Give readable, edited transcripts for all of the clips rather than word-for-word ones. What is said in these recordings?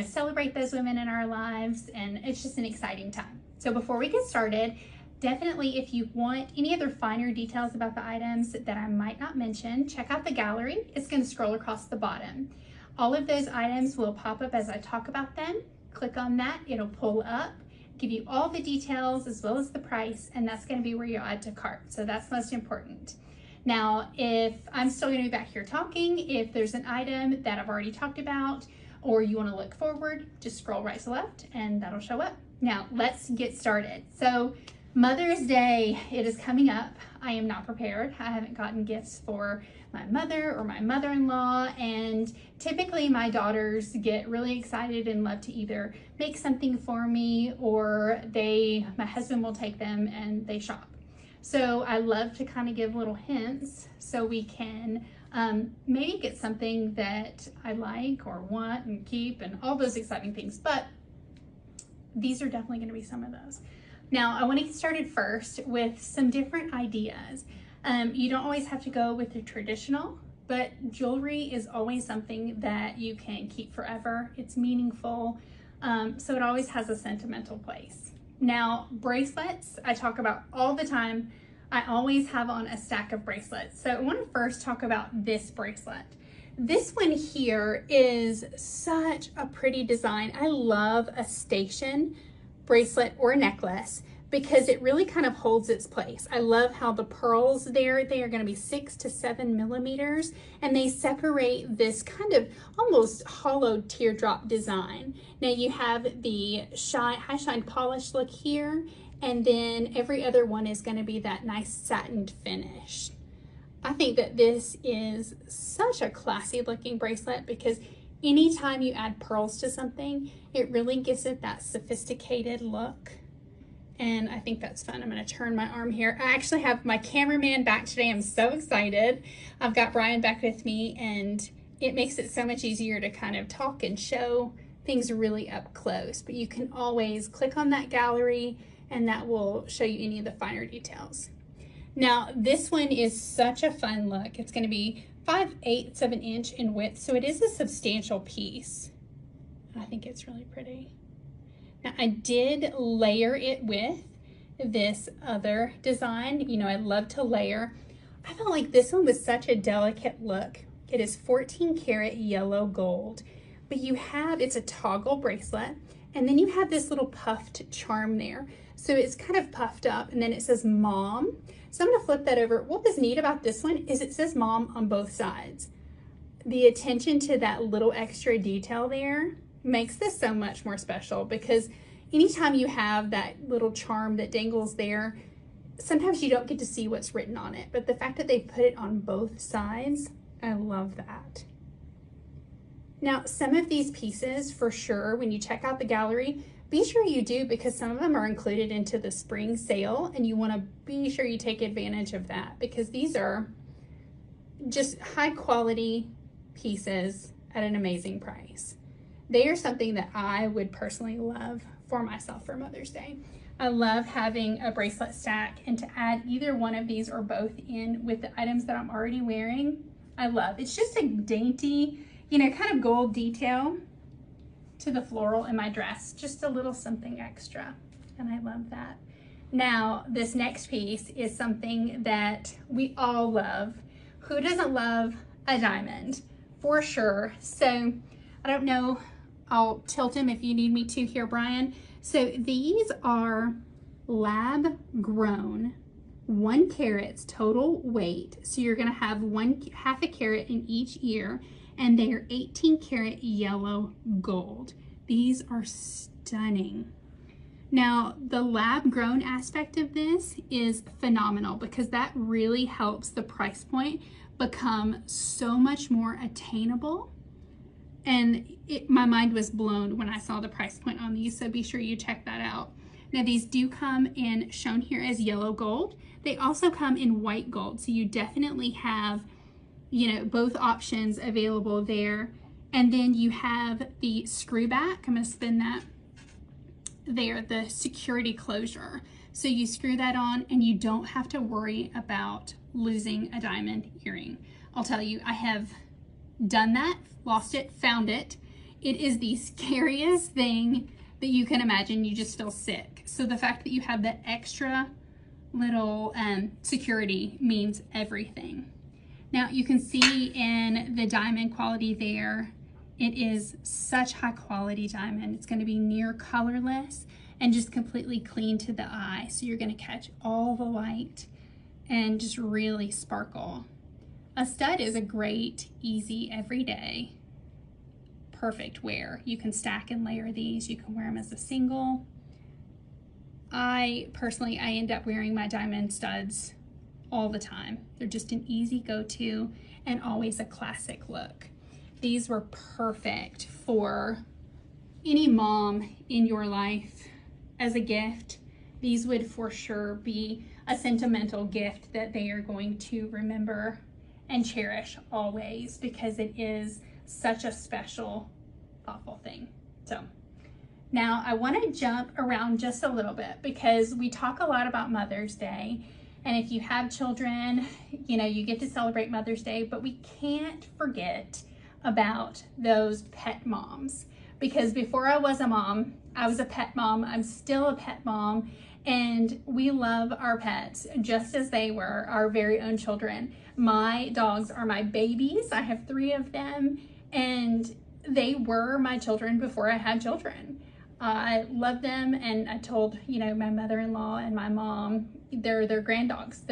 celebrate those women in our lives, and it's just an exciting time. So before we get started, definitely if you want any other finer details about the items that I might not mention, check out the gallery. It's going to scroll across the bottom. All of those items will pop up as I talk about them. Click on that, it'll pull up, give you all the details as well as the price, and that's going to be where you add to cart. So that's most important. Now, if I'm still going to be back here talking, if there's an item that I've already talked about or you want to look forward, just scroll right to left and that'll show up. Now, let's get started. So Mother's Day, it is coming up. I am not prepared. I haven't gotten gifts for my mother or my mother-in-law, and typically my daughters get really excited and love to either make something for me or my husband will take them and they shop. So I love to kind of give little hints so we can maybe get something that I like or want and keep and all those exciting things, but these are definitely going to be some of those. Now, I want to get started first with some different ideas. You don't always have to go with the traditional, but jewelry is always something that you can keep forever. It's meaningful, so it always has a sentimental place. Now, bracelets, I talk about all the time. I always have on a stack of bracelets. So I want to first talk about this bracelet. This one here is such a pretty design. I love a station bracelet or necklace because it really kind of holds its place. I love how the pearls there, they are going to be 6 to 7 millimeters, and they separate this kind of almost hollow teardrop design. Now you have the high shine polish look here, and then every other one is going to be that nice satined finish. I think that this is such a classy looking bracelet because anytime you add pearls to something, it really gives it that sophisticated look. And I think that's fun. I'm going to turn my arm here. I actually have my cameraman back today. I'm so excited. I've got Brian back with me, and it makes it so much easier to kind of talk and show things really up close. But you can always click on that gallery and that will show you any of the finer details. Now, this one is such a fun look. It's going to be 5/8 of an inch in width, so it is a substantial piece. I think it's really pretty. Now, I did layer it with this other design. I love to layer. I felt like this one was such a delicate look. It is 14 karat yellow gold, but it's a toggle bracelet, and then you have this little puffed charm there. So it's kind of puffed up, and then it says Mom. So I'm going to flip that over. What was neat about this one is it says Mom on both sides. The attention to that little extra detail there makes this so much more special, because anytime you have that little charm that dangles there, sometimes you don't get to see what's written on it. But the fact that they put it on both sides, I love that. Now, some of these pieces, for sure, when you check out the gallery, be sure you do, because some of them are included into the spring sale, and you want to be sure you take advantage of that, because these are just high quality pieces at an amazing price. They are something that I would personally love for myself for Mother's Day. I love having a bracelet stack, and to add either one of these or both in with the items that I'm already wearing, I love. It's just a dainty, kind of gold detail to the floral in my dress, just a little something extra, and I love that. Now, this next piece is something that we all love. Who doesn't love a diamond? For sure. So I don't know, I'll tilt him if you need me to here, Brian. So these are lab grown 1 carat total weight. So you're going to have 1/2 a carat in each ear, and they are 18 karat yellow gold. These are stunning. Now, the lab grown aspect of this is phenomenal, because that really helps the price point become so much more attainable. And my mind was blown when I saw the price point on these, so be sure you check that out. Now, these do come in, shown here as yellow gold. They also come in white gold, so you definitely have both options available there. And then you have the screw back. I'm going to spin that there, the security closure. So you screw that on and you don't have to worry about losing a diamond earring. I'll tell you, I have done that, lost it, found it. it is the scariest thing that you can imagine. You just feel sick. So the fact that you have the extra little security means everything. Now you can see in the diamond quality there, it is such high quality diamond. It's going to be near colorless and just completely clean to the eye. So you're going to catch all the light and just really sparkle. A stud is a great, easy, everyday, perfect wear. You can stack and layer these. You can wear them as a single. I end up wearing my diamond studs all the time. They're just an easy go-to and always a classic look. These were perfect for any mom in your life as a gift. These would for sure be a sentimental gift that they are going to remember and cherish always, because it is such a special, thoughtful thing. So now I want to jump around just a little bit, because we talk a lot about Mother's Day. And if you have children, you know, you get to celebrate Mother's Day, but we can't forget about those pet moms. Because before I was a mom, I was a pet mom. I'm still a pet mom, and we love our pets just as they were our very own children. My dogs are my babies. I have 3 of them, and they were my children before I had children. I love them, and I told, you know, my mother-in-law and my mom, they're their grand dogs.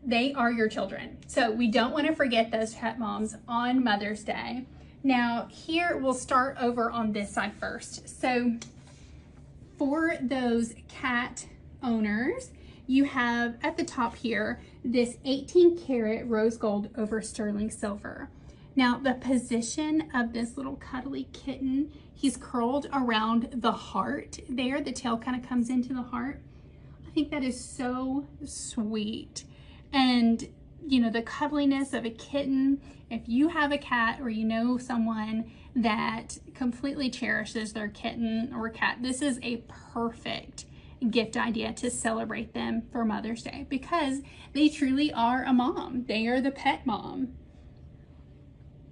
They are your children. So we don't want to forget those pet moms on Mother's Day. Now here, we'll start over on this side first. So for those cat owners, you have at the top here this 18 karat rose gold over sterling silver. Now the position of this little cuddly kitten, he's curled around the heart there. The tail kind of comes into the heart. I think that is so sweet. And you know, the cuddliness of a kitten, if you have a cat or you know someone that completely cherishes their kitten or cat, this is a perfect gift idea to celebrate them for Mother's Day, because they truly are a mom. They are the pet mom.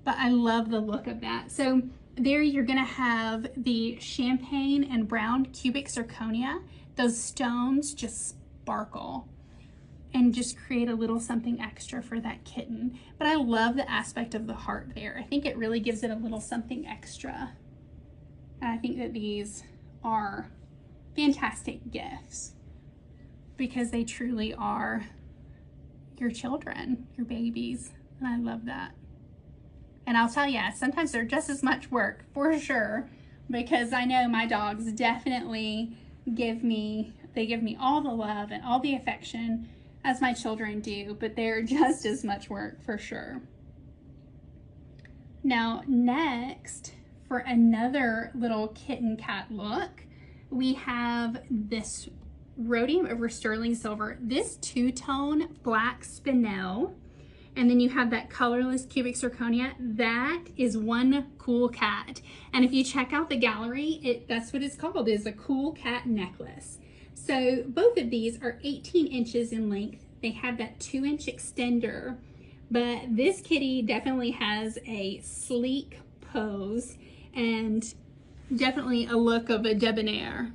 But I love the look of that. So there you're gonna have the champagne and brown cubic zirconia. Those stones just sparkle and just create a little something extra for that kitten. But I love the aspect of the heart there. I think it really gives it a little something extra. And I think that these are fantastic gifts, because they truly are your children, your babies, and I love that. And I'll tell you, sometimes they're just as much work, for sure, because I know my dogs definitely give me all the love and all the affection as my children do, but they're just as much work, for sure. Now next, for another little kitten cat look, we have this rhodium over sterling silver, this two-tone black spinel, and then you have that colorless cubic zirconia. That is one cool cat. And if you check out the gallery, that's what it's called, is a cool cat necklace. So both of these are 18 inches in length. They have that 2-inch extender, but this kitty definitely has a sleek pose and definitely a look of a debonair,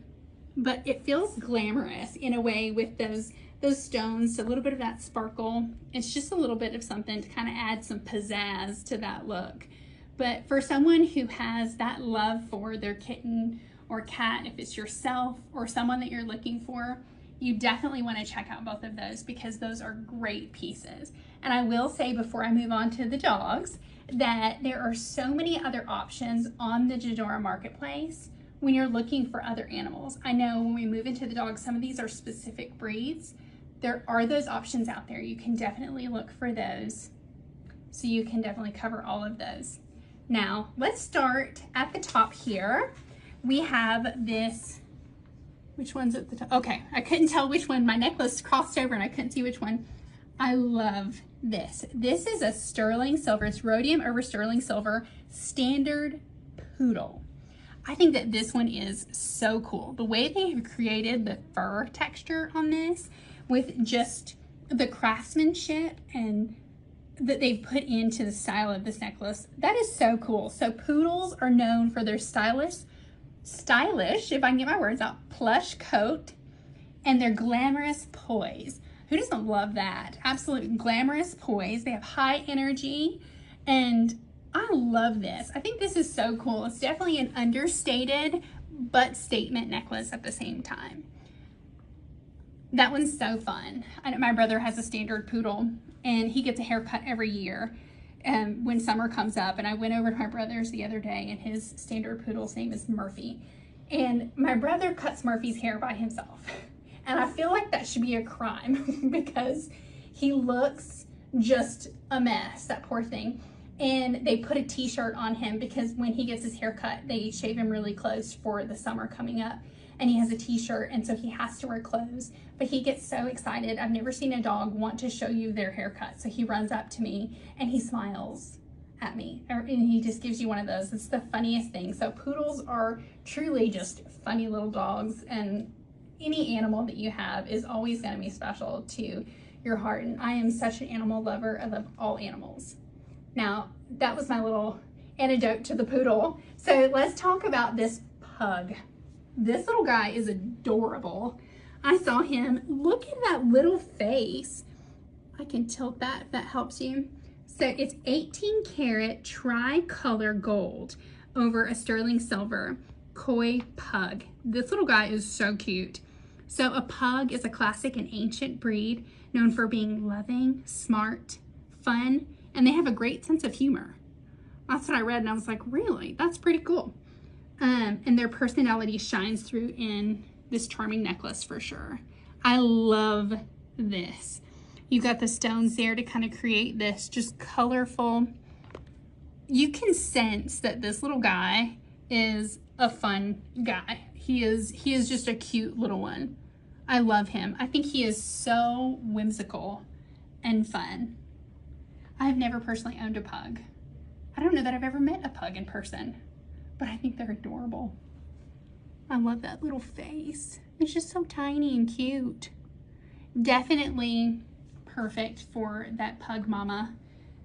but it feels glamorous in a way with those stones, a little bit of that sparkle. It's just a little bit of something to kind of add some pizzazz to that look. But for someone who has that love for their kitten or cat, if it's yourself or someone that you're looking for, you definitely want to check out both of those, because those are great pieces. And I will say, before I move on to the dogs, that there are so many other options on the Jadora Marketplace when you're looking for other animals. I know when we move into the dogs, some of these are specific breeds. There are those options out there. You can definitely look for those, so you can definitely cover all of those. Now, let's start at the top here. We have this, which one's at the top? Okay, I couldn't tell which one. My necklace crossed over and I couldn't see which one. I love this. This is a sterling silver. It's rhodium over sterling silver standard poodle. I think that this one is so cool. The way they have created the fur texture on this, with just the craftsmanship and that they've put into the style of this necklace. That is so cool. So poodles are known for their stylish, if I can get my words out, plush coat and their glamorous poise. Who doesn't love that? Absolute glamorous poise. They have high energy, and I love this. I think this is so cool. It's definitely an understated but statement necklace at the same time. That one's so fun. I know my brother has a standard poodle, and he gets a haircut every year when summer comes up. And I went over to my brother's the other day, and his standard poodle's name is Murphy. And my brother cuts Murphy's hair by himself. And I feel like that should be a crime because he looks just a mess, that poor thing. And they put a t-shirt on him because when he gets his hair cut, they shave him really close for the summer coming up. And he has a t-shirt, and so he has to wear clothes. But he gets so excited. I've never seen a dog want to show you their haircut. So he runs up to me and he smiles at me, and he just gives you one of those. It's the funniest thing. So poodles are truly just funny little dogs, and any animal that you have is always going to be special to your heart. And I am such an animal lover. I love all animals. Now, that was my little anecdote to the poodle. So let's talk about this pug. This little guy is adorable. I saw him. Look at that little face. I can tilt that if that helps you. So it's 18 karat tricolor gold over a sterling silver koi pug. This little guy is so cute. So a pug is a classic and ancient breed known for being loving, smart, fun, and they have a great sense of humor. That's what I read, and I was like, really? That's pretty cool. And their personality shines through in this charming necklace for sure. I love this. You've got the stones there to kind of create this just colorful. You can sense that this little guy is a fun guy. He is just a cute little one. I love him. I think he is so whimsical and fun. I've never personally owned a pug. I don't know that I've ever met a pug in person, but I think they're adorable. I love that little face. It's just so tiny and cute. Definitely perfect for that pug mama,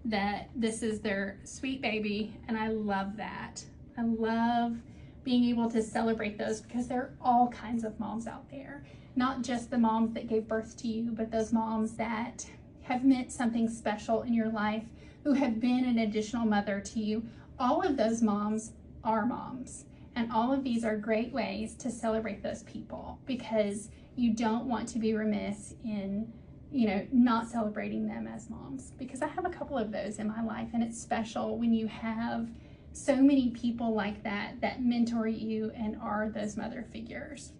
that this is their sweet baby, and I love that. I love being able to celebrate those because there are all kinds of moms out there. Not just the moms that gave birth to you, but those moms that have meant something special in your life, who have been an additional mother to you. All of those moms are moms. And all of these are great ways to celebrate those people, because you don't want to be remiss in, not celebrating them as moms. Because I have a couple of those in my life, and it's special when you have so many people like that mentor you and are those mother figures.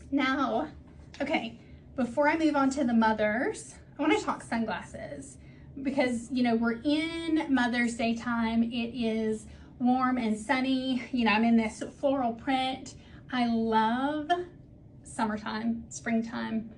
Now, okay, before I move on to the mothers, I want to talk sunglasses, because, we're in Mother's Day time. It is warm and sunny. I'm in this floral print. I love summertime, springtime.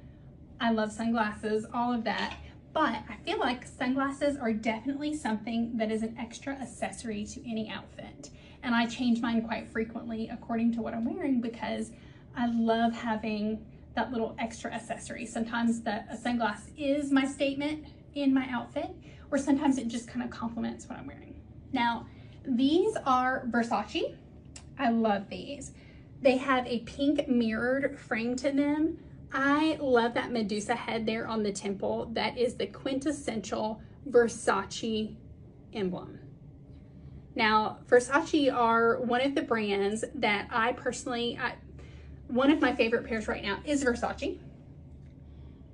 I love sunglasses, all of that. But I feel like sunglasses are definitely something that is an extra accessory to any outfit. And I change mine quite frequently according to what I'm wearing, because I love having that little extra accessory. Sometimes a sunglass is my statement in my outfit, or sometimes it just kind of complements what I'm wearing. Now, these are Versace. I love these. They have a pink mirrored frame to them. I love that Medusa head there on the temple. That is the quintessential Versace emblem. Now, Versace are one of the brands that I personally, one of my favorite pairs right now is Versace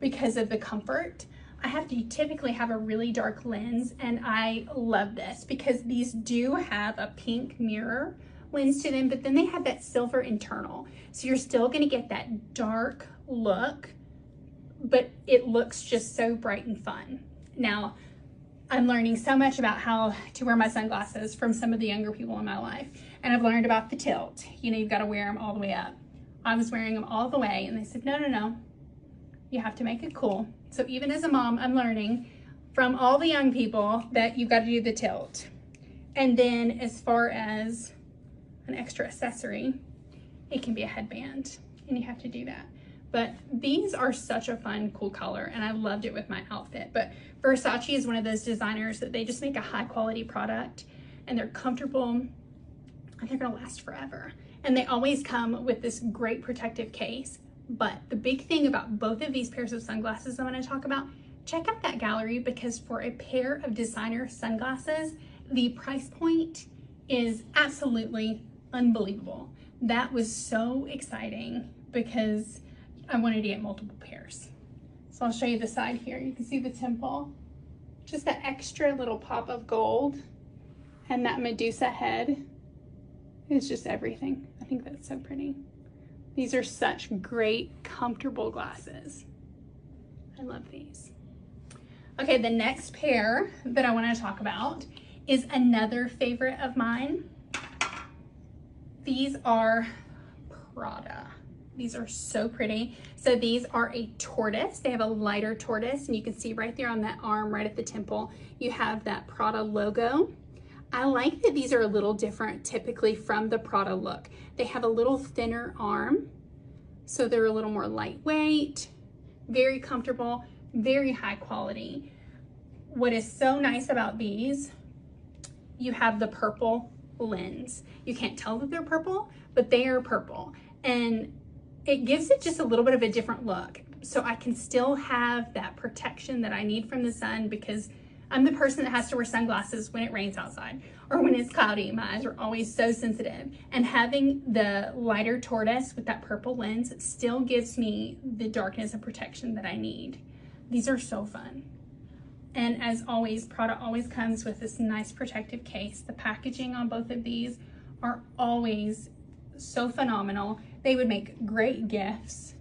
because of the comfort. I have to typically have a really dark lens, and I love this because these do have a pink mirror lens to them, but then they have that silver internal. So you're still gonna get that dark look, but it looks just so bright and fun. Now, I'm learning so much about how to wear my sunglasses from some of the younger people in my life. And I've learned about the tilt. You've got to wear them all the way up. I was wearing them all the way, and they said, no, you have to make it cool. So even as a mom, I'm learning from all the young people that you've got to do the tilt. And then as far as an extra accessory, it can be a headband, and you have to do that. But these are such a fun, cool color, and I loved it with my outfit. But Versace is one of those designers that they just make a high quality product, and they're comfortable, and they're gonna last forever. And they always come with this great protective case. But the big thing about both of these pairs of sunglasses I'm gonna talk about, check out that gallery, because for a pair of designer sunglasses, the price point is absolutely unbelievable. That was so exciting because I wanted to get multiple pairs. So I'll show you the side here. You can see the temple, just that extra little pop of gold, and that Medusa head is just everything. I think that's so pretty. These are such great, comfortable glasses. I love these. Okay, the next pair that I want to talk about is another favorite of mine. These are Prada. These are so pretty. So these are a tortoise. They have a lighter tortoise, and you can see right there on that arm, right at the temple, you have that Prada logo. I like that these are a little different typically from the Prada look. They have a little thinner arm, so they're a little more lightweight, very comfortable, very high quality. What is so nice about these, you have the purple lens. You can't tell that they're purple, but they are purple. And it gives it just a little bit of a different look. So I can still have that protection that I need from the sun, because I'm the person that has to wear sunglasses when it rains outside or when it's cloudy. My eyes are always so sensitive. And having the lighter tortoise with that purple lens still gives me the darkness and protection that I need. These are so fun. And as always, Prada always comes with this nice protective case. The packaging on both of these are always so phenomenal. They would make great gifts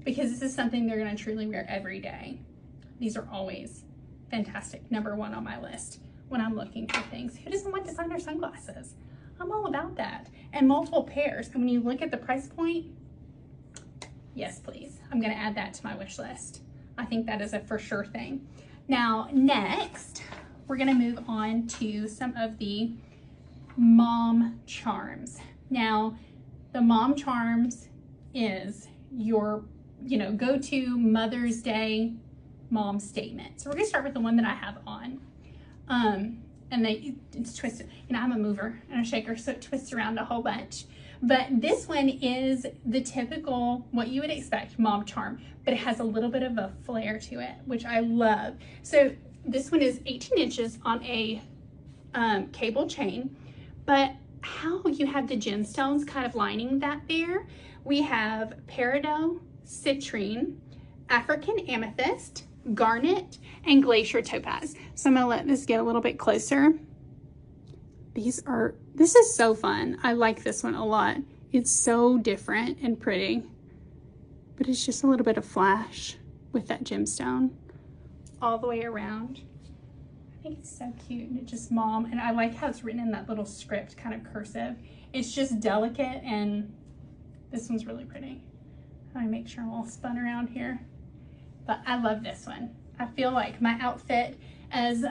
because this is something they're gonna truly wear every day. These are always fantastic. Number one on my list when I'm looking for things. Who doesn't want designer sunglasses? I'm all about that. And multiple pairs. And when you look at the price point, yes, please. I'm gonna add that to my wish list. I think that is a for sure thing. Now, next, we're gonna move on to some of the mom charms. Now, the mom charms is your, go-to Mother's Day mom statement. So we're gonna start with the one that I have on. And it's twisted. I'm a mover and a shaker, so it twists around a whole bunch. But this one is the typical, what you would expect, mom charm, but it has a little bit of a flair to it, which I love. So this one is 18 inches on a cable chain, but how you have the gemstones kind of lining that there. We have peridot, citrine, African amethyst, garnet, and glacier topaz. So I'm gonna let this get a little bit closer. This is so fun. I like this one a lot. It's so different and pretty, but it's just a little bit of flash with that gemstone all the way around. I think it's so cute, and it's just mom, and I like how it's written in that little script, kind of cursive. It's just delicate, and this one's really pretty. Let me make sure I'm all spun around here. But I love this one. I feel like my outfit, as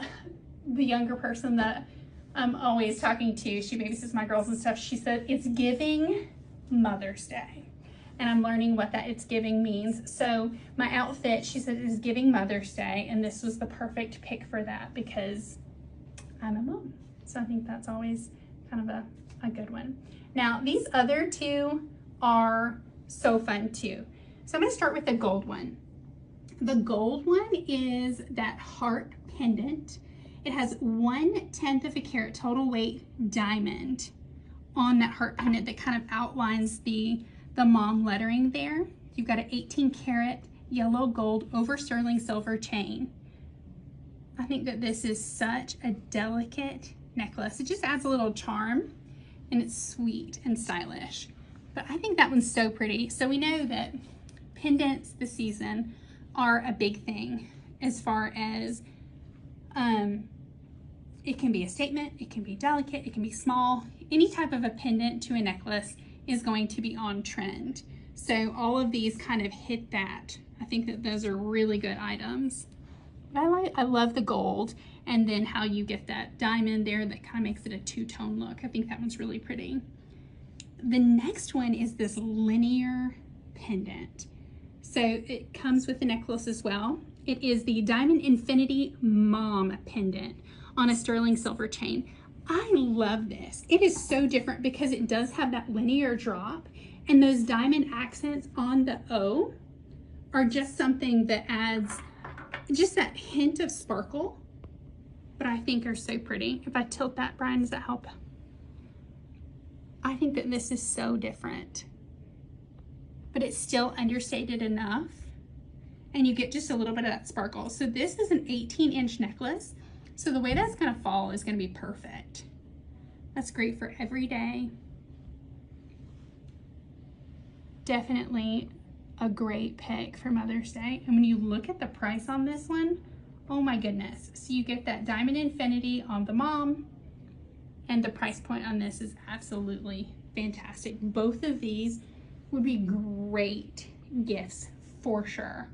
the younger person that I'm always talking to, she babysits my girls and stuff, she said it's giving Mother's Day. And I'm learning what that it's giving means. So my outfit, she said, is giving Mother's Day, and this was the perfect pick for that because I'm a mom. So I think that's always kind of a good one. Now, these other two are so fun too. So I'm gonna start with the gold one. The gold one is that heart pendant. It has 1/10 of a carat total weight diamond on that heart pendant that kind of outlines the mom lettering there. You've got an 18 karat yellow gold over sterling silver chain. I think that this is such a delicate necklace. It just adds a little charm, and it's sweet and stylish. But I think that one's so pretty. So we know that pendants this season are a big thing as far as it can be a statement, it can be delicate, it can be small. Any type of a pendant to a necklace is going to be on trend. So all of these kind of hit that. I think that those are really good items. I love the gold, and then how you get that diamond there that kind of makes it a two-tone look. I think that one's really pretty. The next one is this linear pendant. So it comes with the necklace as well. It is the Diamond Infinity Mom pendant on a sterling silver chain. I love this. It is so different because it does have that linear drop, and those diamond accents on the O are just something that adds just that hint of sparkle, but I think are so pretty. If I tilt that, Brian, does that help? I think that this is so different, but it's still understated enough, and you get just a little bit of that sparkle. So this is an 18-inch necklace. So the way that's gonna fall is gonna be perfect. That's great for every day. Definitely a great pick for Mother's Day. And when you look at the price on this one, oh my goodness. So you get that Diamond Infinity on the mom, and the price point on this is absolutely fantastic. Both of these would be great gifts for sure.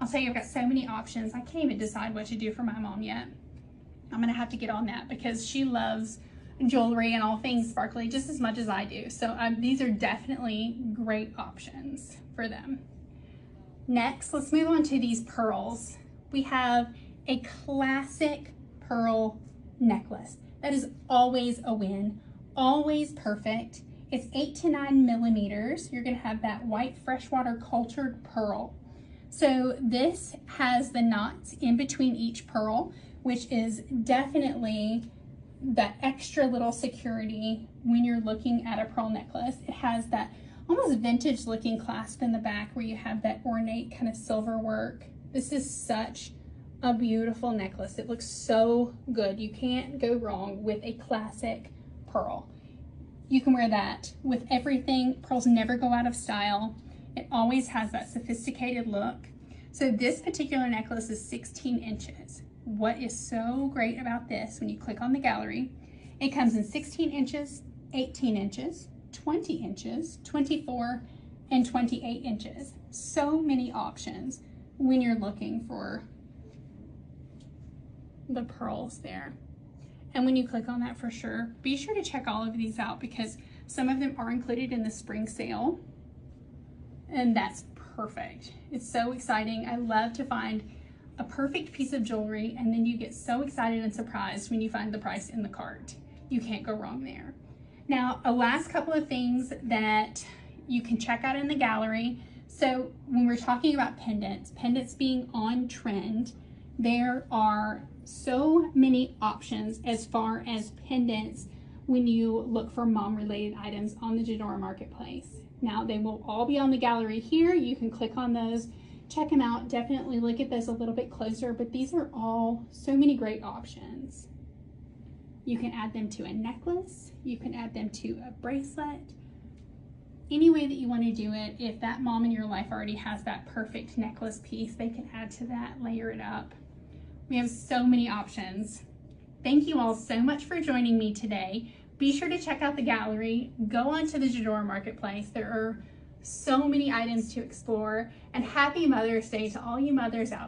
I'll tell you, I've got so many options. I can't even decide what to do for my mom yet. I'm gonna have to get on that because she loves jewelry and all things sparkly just as much as I do. So these are definitely great options for them. Next, let's move on to these pearls. We have a classic pearl necklace. That is always a win, always perfect. It's 8 to 9 millimeters. You're gonna have that white freshwater cultured pearl. So this has the knots in between each pearl, which is definitely that extra little security when you're looking at a pearl necklace. It has that almost vintage looking clasp in the back where you have that ornate kind of silver work. This is such a beautiful necklace. It looks so good. You can't go wrong with a classic pearl. You can wear that with everything. Pearls never go out of style. It always has that sophisticated look. So this particular necklace is 16 inches. What is so great about this, when you click on the gallery, it comes in 16 inches, 18 inches, 20 inches, 24, and 28 inches. So many options when you're looking for the pearls there. And when you click on that, for sure, be sure to check all of these out because some of them are included in the spring sale, and that's perfect. It's so exciting. I love to find a perfect piece of jewelry, and then you get so excited and surprised when you find the price in the cart. You can't go wrong there. Now, a last couple of things that you can check out in the gallery. So when we're talking about pendants being on trend, there are so many options as far as pendants when you look for mom-related items on the Jedora Marketplace. Now, they will all be on the gallery here. You can click on those, check them out, definitely look at those a little bit closer, but these are all so many great options. You can add them to a necklace, you can add them to a bracelet, any way that you want to do it. If that mom in your life already has that perfect necklace piece, they can add to that, layer it up. We have so many options. Thank you all so much for joining me today. Be sure to check out the gallery, go onto the Jedora Marketplace. There are so many items to explore, and happy Mother's Day to all you mothers out